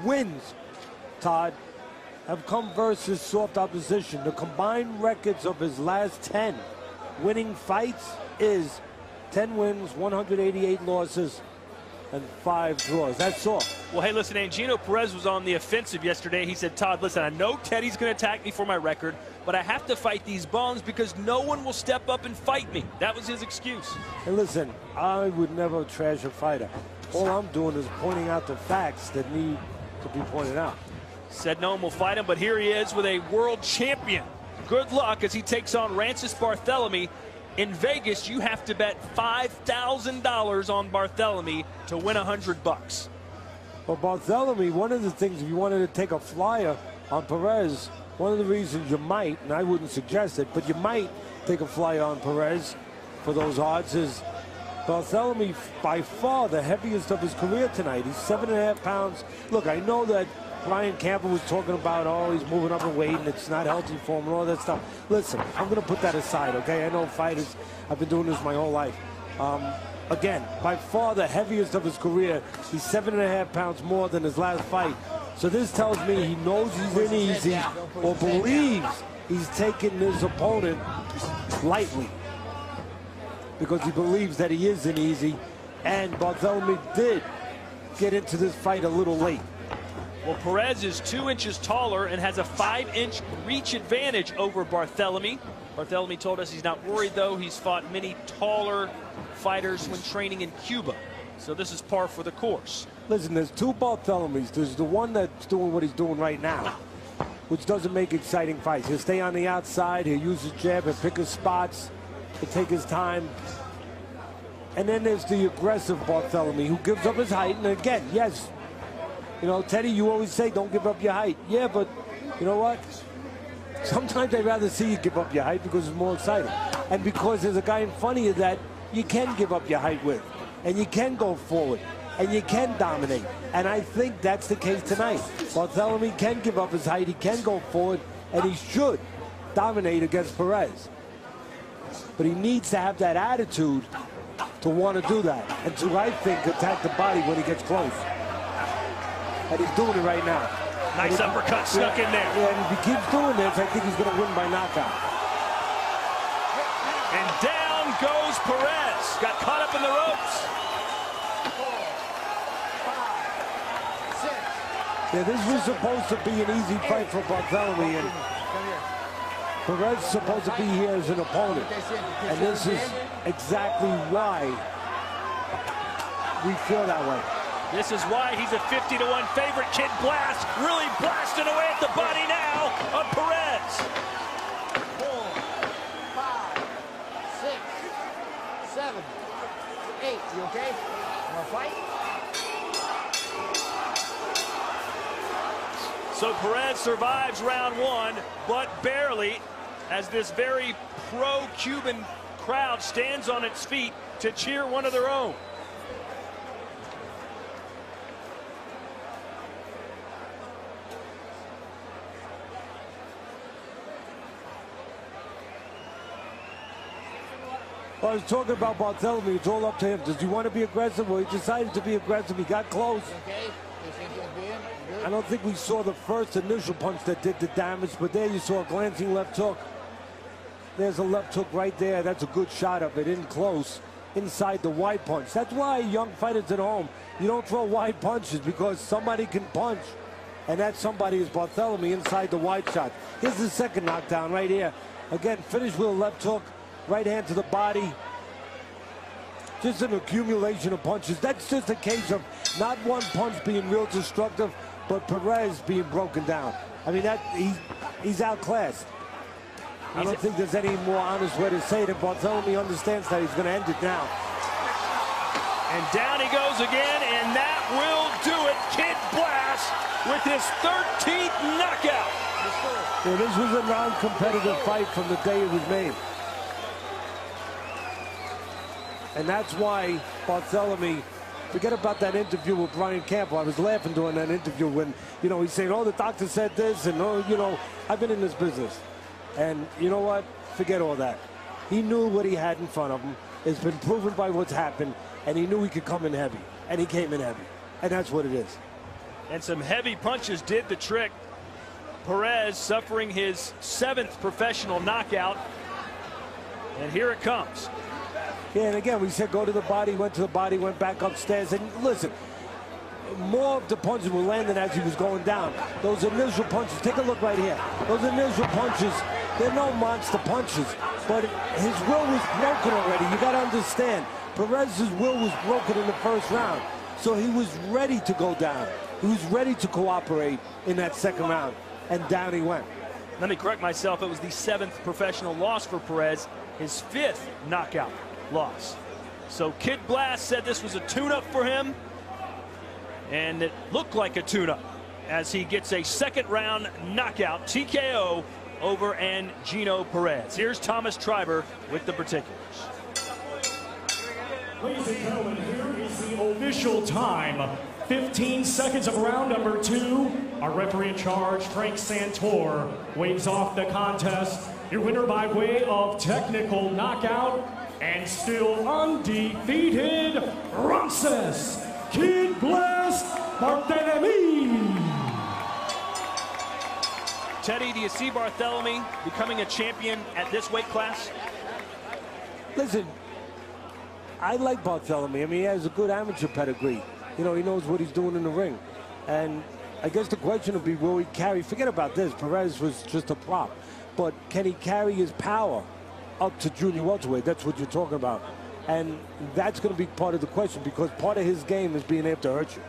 wins, Todd, have come versus soft opposition. The combined records of his last 10 winning fights is 10 wins, 188 losses, and 5 draws. That's all. Well, hey, listen, Angino Perez was on the offensive yesterday. He said, Todd, listen, I know Teddy's going to attack me for my record, but I have to fight these bums because no one will step up and fight me. That was his excuse. And listen, I would never trash a fighter. All I'm doing is pointing out the facts that need to be pointed out. Said no one will fight him, but here he is with a world champion. Good luck as he takes on Rances Barthelemy. In Vegas, you have to bet $5,000 on Barthelemy to win $100. Well, Barthelemy, one of the things, if you wanted to take a flyer on Perez, one of the reasons you might, and I wouldn't suggest it, but you might take a flyer on Perez for those odds is Barthelemy, by far the heaviest of his career tonight. He's 7.5 pounds. Look, I know that Brian Campbell was talking about, oh, he's moving up in weight and it's not healthy for him and all that stuff. Listen, I'm going to put that aside, okay? I know fighters, I've been doing this my whole life. Again, by far the heaviest of his career. He's 7.5 pounds more than his last fight. So this tells me he knows he's in easy or believes he's taking his opponent lightly because he believes that he is in easy. And Barthelemy did get into this fight a little late. Well, Perez is 2 inches taller and has a 5-inch reach advantage over Barthelemy. Barthelemy told us he's not worried, though. He's fought many taller fighters when training in Cuba. So this is par for the course. Listen, there's 2 Barthelemys. There's the one that's doing what he's doing right now, which doesn't make exciting fights. He'll stay on the outside. He'll use his jab and pick his spots. He'll take his time. And then there's the aggressive Barthelemy who gives up his height. And again, yes, you know, Teddy, you always say don't give up your height. Yeah, but you know what? Sometimes I'd rather see you give up your height because it's more exciting. And because there's a guy in front of you that you can give up your height with. And you can go forward. And you can dominate. And I think that's the case tonight. Barthelemy can give up his height. He can go forward. And he should dominate against Perez. But he needs to have that attitude to want to do that. And to, I think, attack the body when he gets close. And he's doing it right now. Nice uppercut snuck in there. Yeah, and if he keeps doing this, I think he's going to win by knockout. And down goes Perez. Got caught up in the ropes. 4, 5, 6. Yeah, this was supposed to be an easy fight for Barthelemy, and Perez is supposed to be here as an opponent. And this is exactly why we feel that way. This is why he's a 50-to-1 favorite. Kid Blast really blasting away at the body now of Perez. 4, 5, 6, 7, 8. You okay? Want to fight? So Perez survives round 1, but barely, as this very pro-Cuban crowd stands on its feet to cheer one of their own. Well, I was talking about Barthelemy. It's all up to him. Does he want to be aggressive? Well, he decided to be aggressive. He got close. Okay. You think you'll be in? Good. I don't think we saw the first initial punch that did the damage, but there you saw a glancing left hook. There's a left hook right there. That's a good shot of it in close, inside the wide punch. That's why young fighters at home, you don't throw wide punches because somebody can punch. And that somebody is Barthelemy inside the wide shot. Here's the second knockdown right here. Again, finished with a left hook. Right hand to the body. Just an accumulation of punches. That's just a case of not one punch being real destructive, but Perez being broken down. I mean, that he's outclassed. I don't think there's any more honest way to say it. And Barthelemy understands that he's going to end it now. And down he goes again, and that will do it. Kid Blast with his 13th knockout. Yeah, this was a non-competitive fight from the day it was made. And that's why Barthelemy, forget about that interview with Brian Campbell. I was laughing during that interview when, you know, he's saying, oh, the doctor said this, and, oh, you know, I've been in this business. And you know what? Forget all that. He knew what he had in front of him. It's been proven by what's happened, and he knew he could come in heavy. And he came in heavy. And that's what it is. And some heavy punches did the trick. Perez suffering his 7th professional knockout. And here it comes. Yeah, and again, we said go to the body, went to the body, went back upstairs. And listen, more of the punches were landing as he was going down. Those initial punches, take a look right here. Those initial punches, they're no monster punches, but his will was broken already. You got to understand, Perez's will was broken in the first round. So he was ready to go down. He was ready to cooperate in that second round, and down he went. Let me correct myself. It was the 7th professional loss for Perez, his 5th knockout loss. So Kid Blast said this was a tune-up for him, and it looked like a tune-up as he gets a second round knockout, TKO, over Angino Perez. Here's Thomas Triber with the particulars. Ladies and gentlemen, here is the official time. 15 seconds of round number 2. Our referee in charge, Frank Santor, waves off the contest. Your winner by way of technical knockout and still undefeated, Rances, Kid Blast, Barthelemy. Teddy, do you see Barthelemy becoming a champion at this weight class? Listen, I like Barthelemy. I mean, he has a good amateur pedigree. You know, he knows what he's doing in the ring. And I guess the question would be, will he carry, forget about this, Perez was just a prop, but can he carry his power up to junior welterweight? That's what you're talking about. And that's going to be part of the question, because part of his game is being able to hurt you.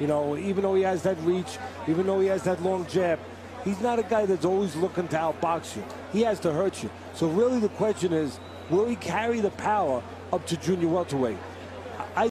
You know, even though he has that reach, even though he has that long jab, he's not a guy that's always looking to outbox you. He has to hurt you. So really the question is, will he carry the power up to junior welterweight?